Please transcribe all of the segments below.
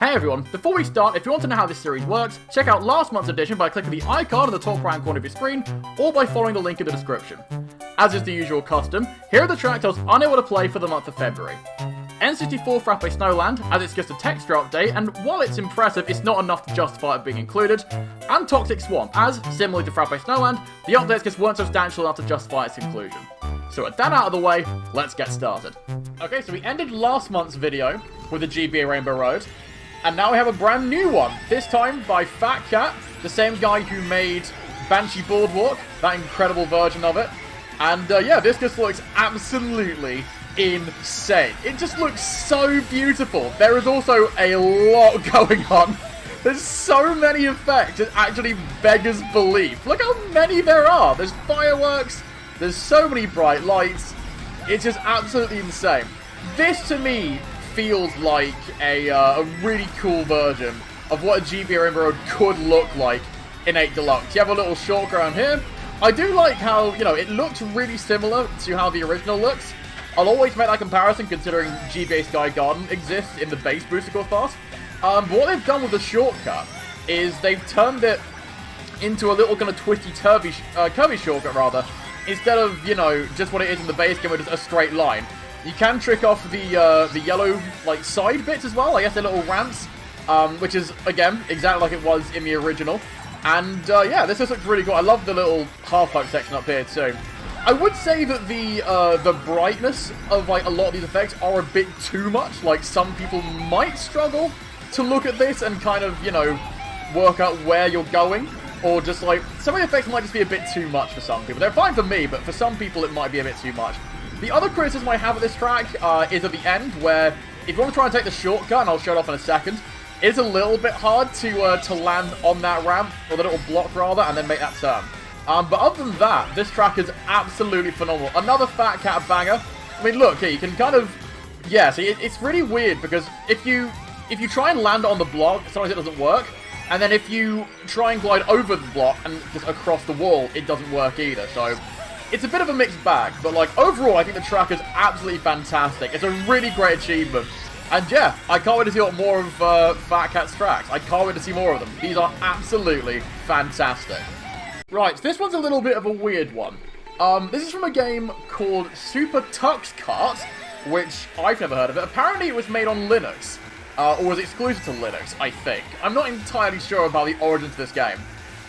Hey everyone, before we start, if you want to know how this series works, check out last month's edition by clicking the icon in the top right corner of your screen, or by following the link in the description. As is the usual custom, here are the tracks I was unable to play for the month of February. N64 Frappe Snowland, as it's just a texture update, and while it's impressive, it's not enough to justify it being included. And Toxic Swamp, as, similarly to Frappe Snowland, the updates just weren't substantial enough to justify its inclusion. So with that out of the way, let's get started. Okay, so we ended last month's video with the GBA Rainbow Road, and now we have a brand new one, this time by FatCat, the same guy who made Banshee Boardwalk, that incredible version of it. And yeah, this just looks absolutely insane. It just looks so beautiful. There is also a lot going on. There's so many effects, it actually beggars belief. Look how many there are. There's fireworks, there's so many bright lights. It's just absolutely insane. This, to me, feels like a really cool version of what a GBA Rainbow Road could look like in 8 Deluxe. You have a little short ground here. I do like how, you know, it looks really similar to how the original looks. I'll always make that comparison considering GBA Sky Garden exists in the base booster course pass. But what they've done with the shortcut is they've turned it into a little kind of twisty, curvy shortcut rather, instead of, you know, just what it is in the base game with just a straight line. You can trick off the yellow, like, side bits as well. I guess they're little ramps, which is, again, exactly like it was in the original. And, yeah, this just looks really cool. I love the little half-pipe section up here, too. I would say that the brightness of, like, a lot of these effects are a bit too much. Like, some people might struggle to look at this and kind of, you know, work out where you're going. Or just, like, some of the effects might just be a bit too much for some people. They're fine for me, but for some people it might be a bit too much. The other criticism I have of this track is at the end, where if you want to try and take the shortcut, and I'll show it off in a second, it's a little bit hard to land on that ramp, or the little block rather, and then make that turn. But other than that, this track is absolutely phenomenal. Another FatCat banger. I mean, look, here, you can kind of... Yeah, see, it's really weird, because if you try and land on the block, sometimes it doesn't work. And then if you try and glide over the block and just across the wall, it doesn't work either, so... It's a bit of a mixed bag, but, like, overall, I think the track is absolutely fantastic. It's a really great achievement. And, yeah, I can't wait to see more of FatCat's tracks. I can't wait to see more of them. These are absolutely fantastic. Right, this one's a little bit of a weird one. This is from a game called Super Tux Kart, which I've never heard of it. Apparently, it was made on Linux, or was exclusive to Linux, I think. I'm not entirely sure about the origins of this game,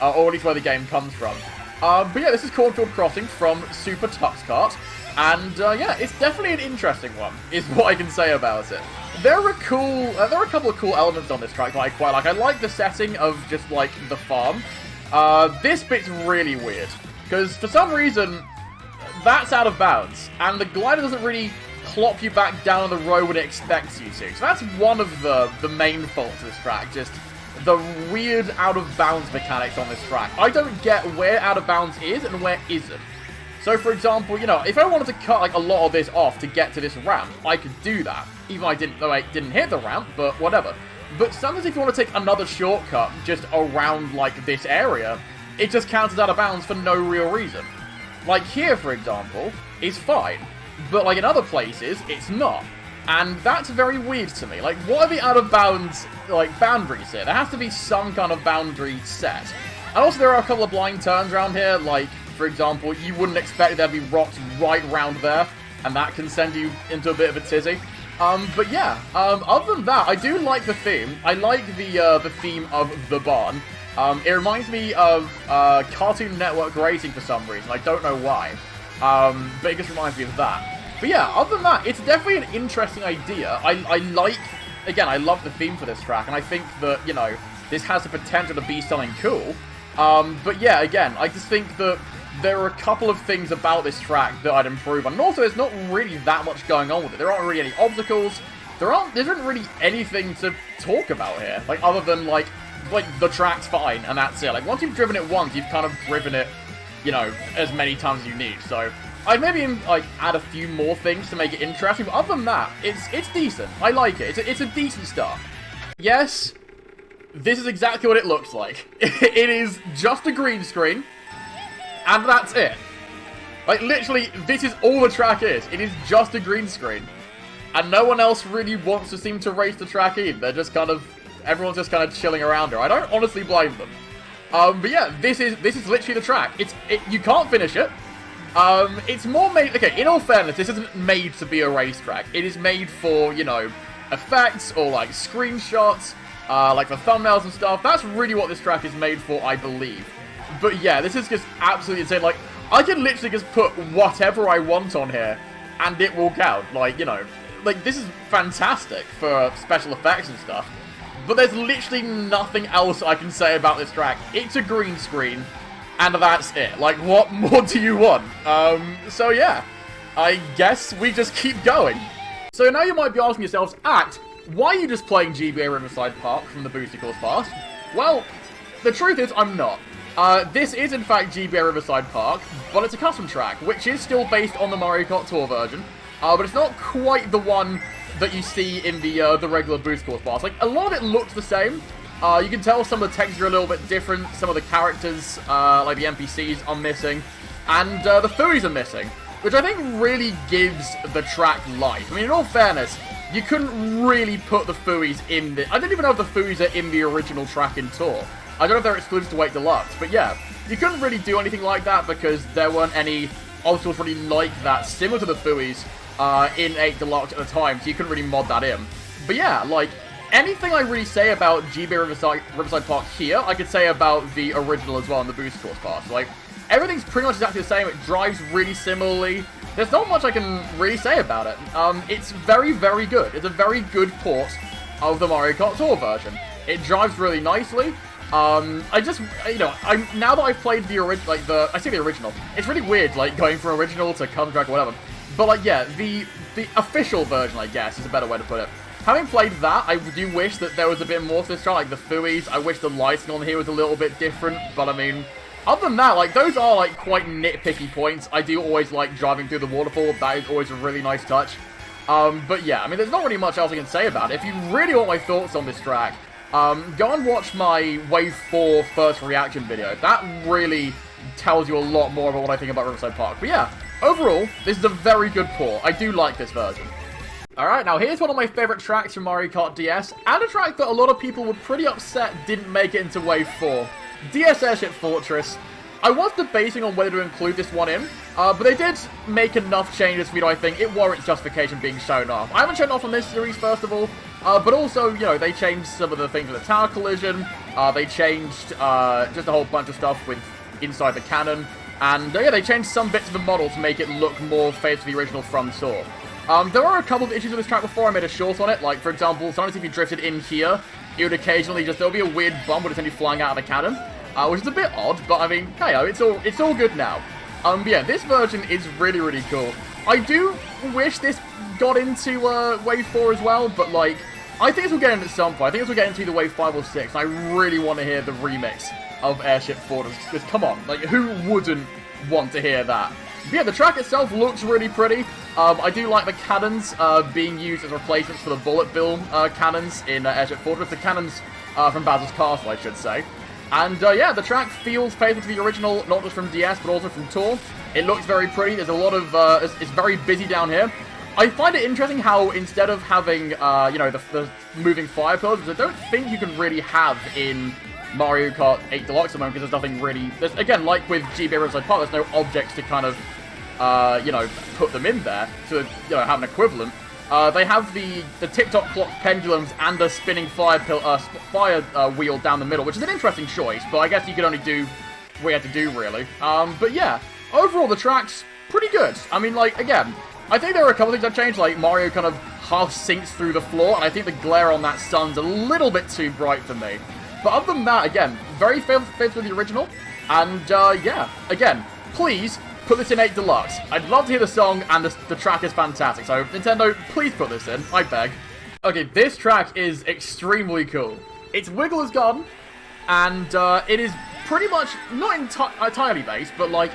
or at least where the game comes from. But yeah, this is Cornfield Crossing from Super Tux Kart, and yeah, it's definitely an interesting one, is what I can say about it. There are a couple of cool elements on this track that I quite like. I like the setting of just, like, the farm. This bit's really weird, because for some reason, that's out of bounds, and the glider doesn't really clop you back down on the road when it expects you to. So that's one of the main faults of this track, just the weird out-of-bounds mechanics on this track. I don't get where out-of-bounds is and where isn't. So, for example, you know, if I wanted to cut, like, a lot of this off to get to this ramp, I could do that. Even though I didn't hit the ramp, but whatever. But sometimes if you want to take another shortcut just around, like, this area, it just counts as out-of-bounds for no real reason. Like, here, for example, is fine. But, like, in other places, it's not. And that's very weird to me. Like, what are the out-of-bounds, like, boundaries here? There has to be some kind of boundary set. And also, there are a couple of blind turns around here. Like, for example, you wouldn't expect there to be rocks right round there. And that can send you into a bit of a tizzy. But yeah, other than that, I do like the theme. I like the theme of the barn. It reminds me of Cartoon Network Racing for some reason. I don't know why. But it just reminds me of that. But yeah, other than that, it's definitely an interesting idea. I like, again, I love the theme for this track, and I think that, you know, this has the potential to be something cool. But yeah, again, I just think that there are a couple of things about this track that I'd improve on. And also, there's not really that much going on with it. There aren't really any obstacles. There isn't really anything to talk about here. Like, other than, like, the track's fine, and that's it. Like, once you've driven it once, you've kind of driven it, you know, as many times as you need, so... I'd maybe, like, add a few more things to make it interesting, but other than that, it's decent. I like it. It's a decent start. Yes, this is exactly what it looks like. It is just a green screen, and that's it. Like, literally, this is all the track is. It is just a green screen. And no one else really wants to seem to race the track either. They're just kind of Everyone's just kind of chilling around her. I don't honestly blame them. But yeah, this is literally the track. You can't finish it. It's more made... Okay, in all fairness, this isn't made to be a racetrack. It is made for, you know, effects or, like, screenshots, like for thumbnails and stuff. That's really what this track is made for, I believe. But yeah, this is just absolutely insane. Like, I can literally just put whatever I want on here, and it will count. Like, you know, like, this is fantastic for special effects and stuff. But there's literally nothing else I can say about this track. It's a green screen, and that's it. Like, what more do you want? So yeah, I guess we just keep going. So now you might be asking yourselves, why are you just playing GBA Riverside Park from the Booster Course Pass? Well, the truth is, I'm not. This is in fact GBA Riverside Park, but it's a custom track, which is still based on the Mario Kart Tour version, but it's not quite the one that you see in the regular Booster Course Pass. Like, a lot of it looks the same. You can tell some of the texture are a little bit different, some of the characters, like the NPCs, are missing, and the Fevirres are missing, which I think really gives the track life. I mean, in all fairness, you couldn't really put the Fevirres in the... I don't even know if the Fevirres are in the original track in Tour. I don't know if they're exclusive to 8 Deluxe, but yeah, you couldn't really do anything like that because there weren't any obstacles really like that, similar to the Fevirres in 8 Deluxe at the time, so you couldn't really mod that in. But yeah, like, anything I really say about GBA Riverside Park here, I could say about the original as well in the Booster Course Pass. Like, everything's pretty much exactly the same, it drives really similarly. There's not much I can really say about it. It's very, very good. It's a very good port of the Mario Kart Tour version. It drives really nicely. I just, you know, now that I've played the original, like, I say the original, it's really weird, like, going from original to custom track or whatever. But, like, yeah, the official version, I guess, is a better way to put it. Having played that, I do wish that there was a bit more to this track, like the Fevirres. I wish the lighting on here was a little bit different, but I mean, other than that, like, those are, like, quite nitpicky points. I do always like driving through the waterfall. That is always a really nice touch. But yeah, I mean, there's not really much else I can say about it. If you really want my thoughts on this track, go and watch my Wave 4 first reaction video. That really tells you a lot more about what I think about Riverside Park. But yeah, overall, this is a very good port. I do like this version. Alright, now here's one of my favourite tracks from Mario Kart DS, and a track that a lot of people were pretty upset didn't make it into Wave 4. DS Airship Fortress. I was debating on whether to include this one in, but they did make enough changes for me that I think it warrants justification being shown off. I haven't shown off on this series, first of all, but also, you know, they changed some of the things with the tower collision, they changed just a whole bunch of stuff with inside the cannon, and yeah, they changed some bits of the model to make it look more faithful to the original From Tour. There are a couple of issues with this track before. I made a short on it, like, for example, sometimes if you drifted in here, it would occasionally just, there'll be a weird bump when it's only flying out of the cannon, which is a bit odd, but I mean, hey, it's all good now. But yeah, this version is really, really cool. I do wish this got into Wave 4 as well, but like, I think this will get in at some point. I think this will get into either Wave 5 or 6, I really want to hear the remix of Airship Fortress, because come on, like, who wouldn't want to hear that? But yeah, the track itself looks really pretty. I do like the cannons being used as replacements for the bullet bill cannons in Airship Fortress. The cannons from Bowser's Castle, I should say. And yeah, the track feels faithful to the original, not just from DS, but also from Tour. It looks very pretty. There's a lot of... it's very busy down here. I find it interesting how instead of having, you know, the moving fire pillars, which I don't think you can really have in Mario Kart 8 Deluxe at the moment, because there's nothing really... again, like with GBA Riverside Park, there's no objects to kind of... you know, put them in there to, you know, have an equivalent. They have the tick-tock clock pendulums and a spinning fire wheel down the middle, which is an interesting choice, but I guess you could only do what you had to do, really. But yeah, overall, the track's pretty good. I mean, like, again, I think there are a couple things I've changed, like Mario kind of half sinks through the floor, and I think the glare on that sun's a little bit too bright for me. But other than that, again, very faithful to the original, and yeah, again, please put this in 8 Deluxe. I'd love to hear the song, and the track is fantastic, so Nintendo, please put this in, I beg. Okay, this track is extremely cool. It's Wiggler's Garden, and it is pretty much, not entirely based, but like,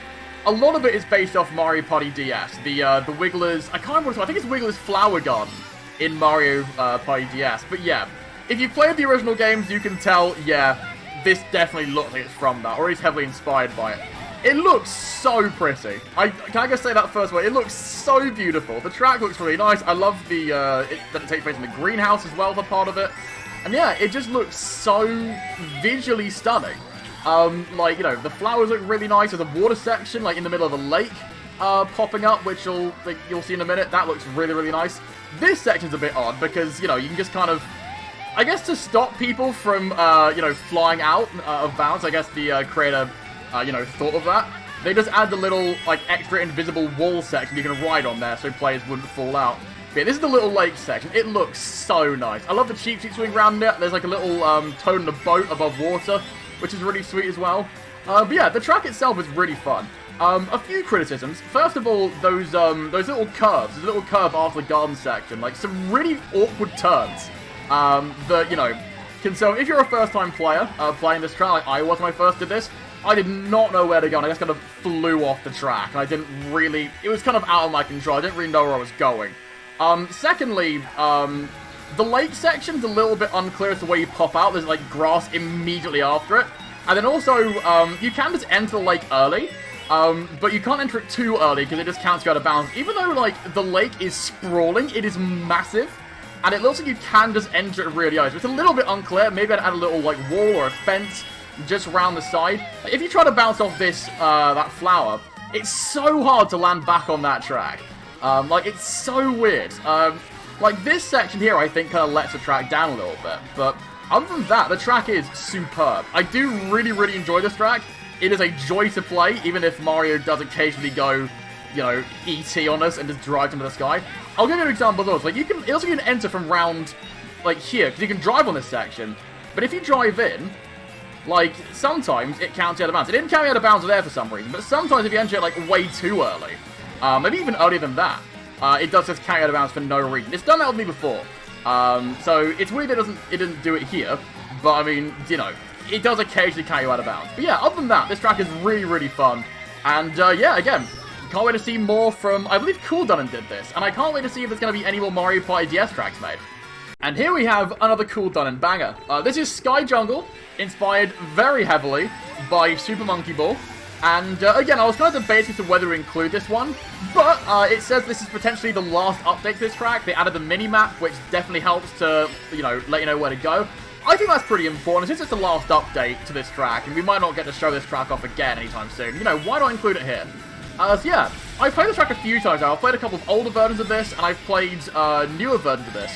a lot of it is based off Mario Party DS. The Wiggler's, I can't remember what it's called, I think it's Wiggler's Flower Garden in Mario Party DS, but yeah. If you've played the original games, you can tell, yeah, this definitely looks like it's from that, or it's heavily inspired by it. It looks so pretty. Can I just say that first way? It looks so beautiful. The track looks really nice. I love that it takes place in the greenhouse as well for part of it. And yeah, it just looks so visually stunning. Like, you know, the flowers look really nice. There's a water section, like, in the middle of a lake popping up, which you'll see in a minute. That looks really, really nice. This section's a bit odd because, you know, you can just kind of... I guess to stop people from, you know, flying out of bounds, I guess the creator, you know, thought of that. They just add the little, like, extra invisible wall section you can ride on there so players wouldn't fall out. But yeah, this is the little lake section. It looks so nice. I love the cheap seat swing around it. There's, like, a little toad in a boat above water, which is really sweet as well. But yeah, the track itself is really fun. A few criticisms. First of all, those little curves. There's a little curve after the garden section. Like, some really awkward turns. That, you know, so if you're a first-time player playing this track, like I was when I first did this, I did not know where to go, and I just kind of flew off the track, and I didn't really... It was kind of out of my control. I didn't really know where I was going. Secondly, the lake section's a little bit unclear as to where you pop out. There's, like, grass immediately after it. And then also, you can just enter the lake early, but you can't enter it too early because it just counts you out of bounds. Even though, like, the lake is sprawling, it is massive. And it looks like you can just enter it really early. So it's a little bit unclear. Maybe I'd add a little, like, wall or a fence just around the side. Like, if you try to bounce off this, that flower, it's so hard to land back on that track. Like, it's so weird. Like, this section here, I think, kind of lets the track down a little bit. But other than that, the track is superb. I do really, really enjoy this track. It is a joy to play, even if Mario does occasionally go, you know, E.T. on us and just drive into the sky. I'll give you an example of those. Like, you also can enter from round, like, here, because you can drive on this section. But if you drive in, like, sometimes it counts you out of bounds. It didn't count you out of bounds there for some reason, but sometimes if you enter it, like, way too early, maybe even earlier than that, it does just count you out of bounds for no reason. It's done that with me before. So it's weird it didn't do it here, but, I mean, you know, it does occasionally count you out of bounds. But yeah, other than that, this track is really, really fun. And, yeah, again... Can't wait to see more from, I believe Cooldunin did this, and I can't wait to see if there's going to be any more Mario Party DS tracks made. And here we have another Cooldunin banger. This is Sky Jungle, inspired very heavily by Super Monkey Ball. And again, I was kind of debating as to whether to include this one, but it says this is potentially the last update to this track. They added the mini-map, which definitely helps to, you know, let you know where to go. I think that's pretty important, since it's the last update to this track, and we might not get to show this track off again anytime soon. You know, why not include it here? So yeah, I've played the track a few times now. I've played a couple of older versions of this, and I've played newer versions of this.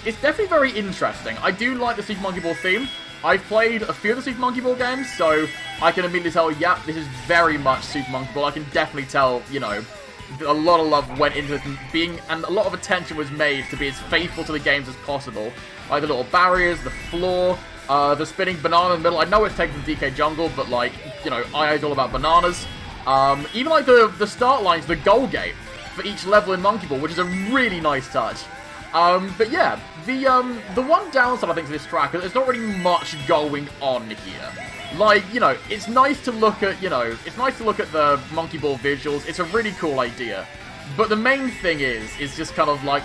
It's definitely very interesting. I do like the Super Monkey Ball theme. I've played a few of the Super Monkey Ball games, so I can immediately tell, yeah, this is very much Super Monkey Ball. I can definitely tell, you know, a lot of love went into this, and a lot of attention was made to be as faithful to the games as possible. Like the little barriers, the floor, the spinning banana in the middle. I know it's taken from DK Jungle, but, like, you know, II's all about bananas. Even like the start lines, the goal gate for each level in Monkey Ball, which is a really nice touch. But yeah, the one downside I think to this track is there's not really much going on here. Like, you know, it's nice to look at, you know, it's nice to look at the Monkey Ball visuals. It's a really cool idea. But the main thing is just kind of like,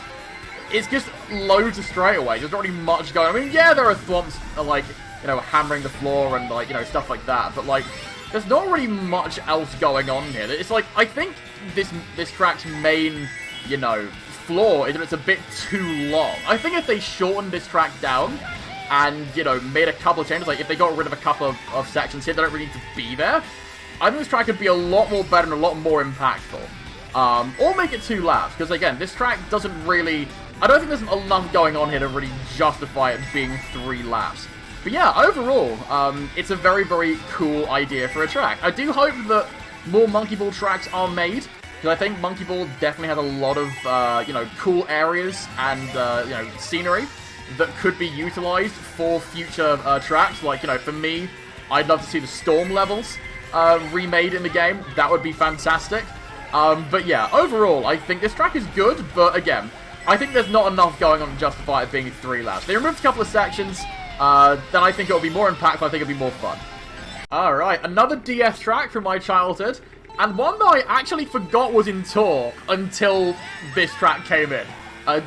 it's just loads of straightaways. There's not really much going on. I mean, yeah, there are thwomps like, you know, hammering the floor and, like, you know, stuff like that. But, like, there's not really much else going on here. It's like, I think this track's main, you know, flaw is that it's a bit too long. I think if they shortened this track down and, you know, made a couple of changes, like if they got rid of a couple of sections here that don't really need to be there, I think this track could be a lot more better and a lot more impactful. Or make it 2 laps, because again, this track doesn't really... I don't think there's enough going on here to really justify it being 3 laps. But yeah, overall, it's a very, very cool idea for a track. I do hope that more Monkey Ball tracks are made, because I think Monkey Ball definitely has a lot of, you know, cool areas and, you know, scenery that could be utilized for future tracks. Like, you know, for me, I'd love to see the Storm levels remade in the game. That would be fantastic. But yeah, overall, I think this track is good, but again, I think there's not enough going on to justify it being 3 laps. They removed a couple of sections, then I think it'll be more impactful, I think it'll be more fun. Alright, another DS track from my childhood, and one that I actually forgot was in Tour until this track came in.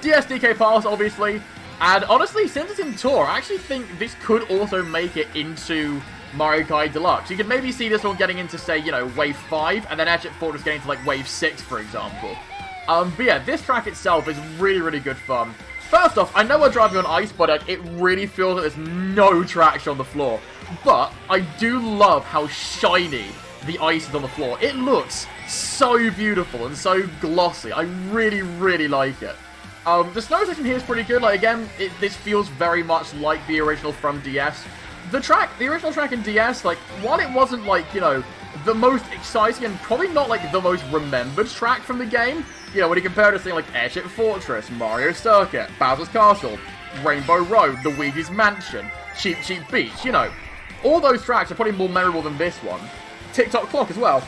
DS DK Pass, obviously, and honestly, since it's in Tour, I actually think this could also make it into Mario Kart Deluxe. You could maybe see this one getting into, say, you know, Wave 5, and then Airship Fortress getting to, like, Wave 6, for example. But yeah, this track itself is really, really good fun. first off, I know we're driving on ice, but it really feels like there's no traction on the floor. But I do love how shiny the ice is on the floor. It looks so beautiful and so glossy. I really, really like it. The snow section here is pretty good. Like, again, this feels very much like the original from DS. The original track in DS, like, while it wasn't, like, you know, the most exciting and probably not, like, the most remembered track from the game, you know, when you compare it to something like Airship Fortress, Mario Circuit, Bowser's Castle, Rainbow Road, Luigi's Mansion, Cheap Cheap Beach, you know, all those tracks are probably more memorable than this one. Tick-Tock Clock as well.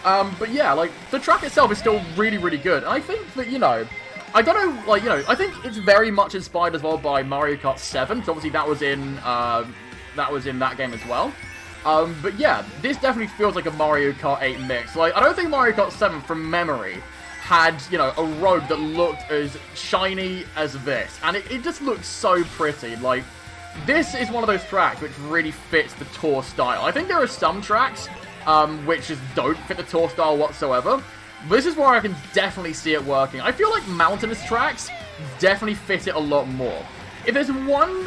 But yeah, like, the track itself is still really, really good. And I think that, you know, I don't know, like, you know, I think it's very much inspired as well by Mario Kart 7, because obviously that was in that game as well. But yeah, this definitely feels like a Mario Kart 8 mix. Like, I don't think Mario Kart 7, from memory, had, you know, a road that looked as shiny as this. And it just looks so pretty. Like, this is one of those tracks which really fits the tour style. I think there are some tracks which just don't fit the tour style whatsoever. This is where I can definitely see it working. I feel like mountainous tracks definitely fit it a lot more. If there's one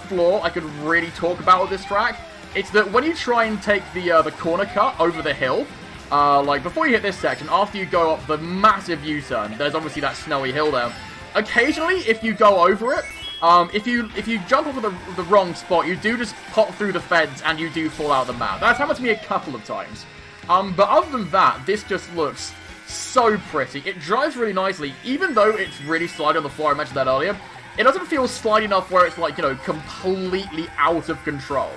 flaw I could really talk about with this track, it's that when you try and take the corner cut over the hill, like before you hit this section, after you go up the massive U-turn, there's obviously that snowy hill there. Occasionally, if you go over it, if you jump over the wrong spot, you do just pop through the fence and you do fall out of the map. That's happened to me a couple of times. But other than that, this just looks so pretty. It drives really nicely, even though it's really slidey on the floor. I mentioned that earlier. It doesn't feel slidey enough where it's like, you know, completely out of control.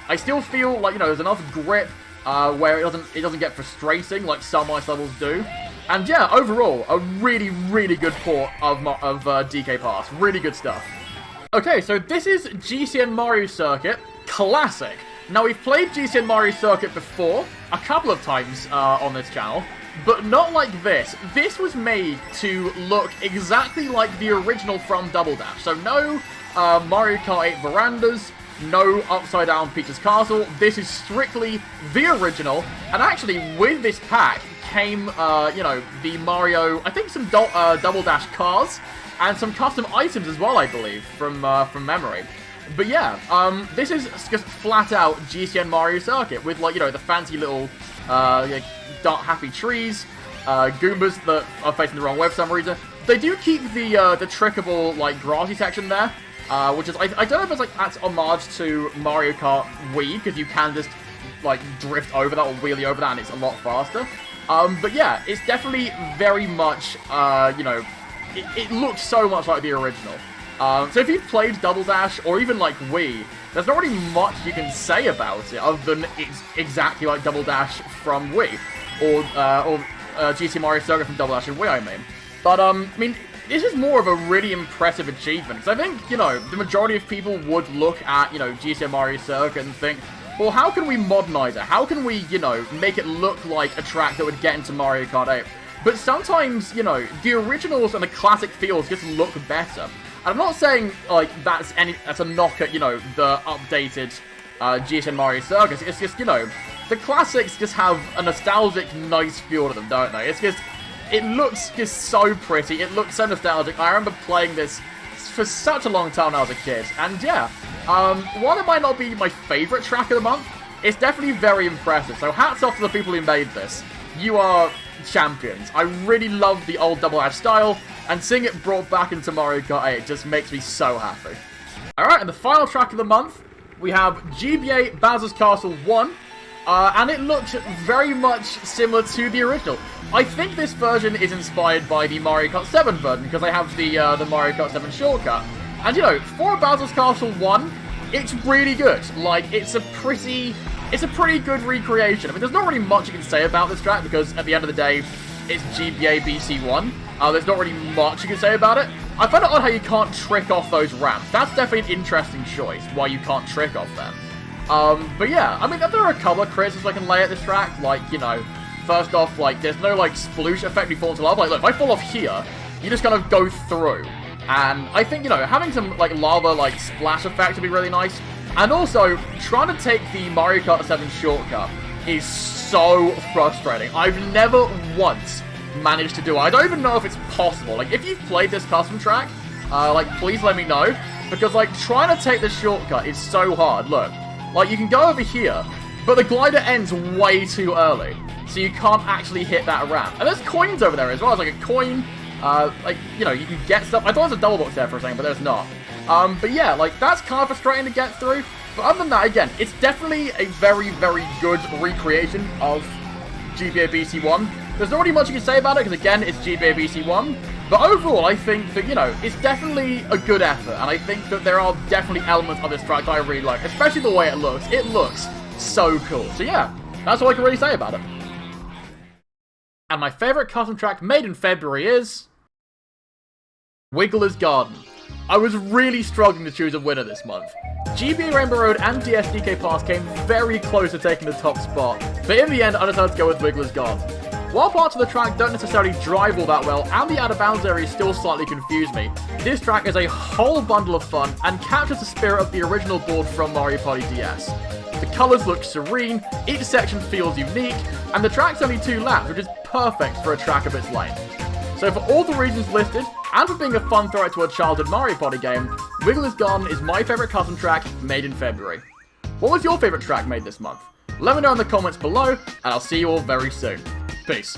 I still feel like, you know, there's enough grip where it doesn't get frustrating like some ice levels do. And yeah, overall, a really, really good port of DK Pass. Really good stuff. Okay, so this is GCN Mario Circuit Classic. Now, we've played GCN Mario Circuit before, a couple of times on this channel, but not like this. This was made to look exactly like the original from Double Dash. So no Mario Kart 8 verandas, no upside down Peach's Castle. This is strictly the original, and actually with this pack came, you know, the Mario, I think some Double Dash cars, and some custom items as well, I believe, from memory. But yeah, this is just flat out GCN Mario Circuit with, like, you know, the fancy little like, dark happy trees, Goombas that are facing the wrong way for some reason. They do keep the trickable, like, grassy section there, which is, I don't know if it's, like, that's homage to Mario Kart Wii, because you can just, like, drift over that or wheelie over that and it's a lot faster. But yeah, it's definitely very much, you know, it looks so much like the original. So if you've played Double Dash, or even like Wii, there's not really much you can say about it, other than it's exactly like Double Dash from Wii, or GT Mario Circuit from Double Dash and Wii, I mean. But, I mean, this is more of a really impressive achievement, because I think, you know, the majority of people would look at, you know, GT Mario Circuit and think, well, how can we modernize it? How can we, you know, make it look like a track that would get into Mario Kart 8? But sometimes, you know, the originals and the classic feels just look better. And I'm not saying, like, that's a knock at, you know, the updated GSN Mario Circuit. It's just, you know, the classics just have a nostalgic, nice feel to them, don't they? It's just, it looks just so pretty. It looks so nostalgic. I remember playing this for such a long time when I was a kid. And yeah, while it might not be my favorite track of the month, it's definitely very impressive. So hats off to the people who made this. You are champions. I really love the old Double Dash style, and seeing it brought back into Mario Kart 8 just makes me so happy. Alright, and the final track of the month, we have GBA Bowser's Castle 1, and it looks very much similar to the original. I think this version is inspired by the Mario Kart 7 version, because I have the Mario Kart 7 shortcut. And you know, for Bowser's Castle 1, it's really good. Like, it's a pretty good recreation. I mean, there's not really much you can say about this track, because at the end of the day, it's GBA BC1. There's not really much you can say about it. I find it odd how you can't trick off those ramps. That's definitely an interesting choice, why you can't trick off them. But yeah, I mean, there are a couple of criticisms I can lay at this track. Like, you know, first off, like, there's no, like, sploosh effect when you fall into lava. Like, look, if I fall off here, you just kind of go through. And I think, you know, having some, like, lava, like, splash effect would be really nice. And also, trying to take the Mario Kart 7 shortcut is so frustrating. I've never once managed to do it. I don't even know if it's possible. Like, if you've played this custom track, like, please let me know. Because, like, trying to take the shortcut is so hard. Look, like, you can go over here, but the glider ends way too early. So you can't actually hit that ramp. And there's coins over there as well. There's like a coin, like, you know, you can get stuff. I thought there was a double box there for a second, but there's not. But yeah, like, that's kind of frustrating to get through. But other than that, again, it's definitely a very, very good recreation of GBA BC 1. There's not really much you can say about it, because again, it's GBA BC 1. But overall, I think that, you know, it's definitely a good effort. And I think that there are definitely elements of this track that I really like. Especially the way it looks. It looks so cool. So yeah, that's all I can really say about it. And my favourite custom track made in February is Wiggler's Garden. I was really struggling to choose a winner this month. GBA Rainbow Road and DSDK Pass came very close to taking the top spot, but in the end I decided to go with Wiggler's Garden. While parts of the track don't necessarily drive all that well, and the out of bounds areas still slightly confuse me, this track is a whole bundle of fun and captures the spirit of the original board from Mario Party DS. The colours look serene, each section feels unique, and the track's only 2 laps, which is perfect for a track of its length. So for all the reasons listed, and for being a fun throwback to a childhood Mario Party game, Wiggler's Garden is my favourite custom track made in February. What was your favourite track made this month? Let me know in the comments below, and I'll see you all very soon. Peace.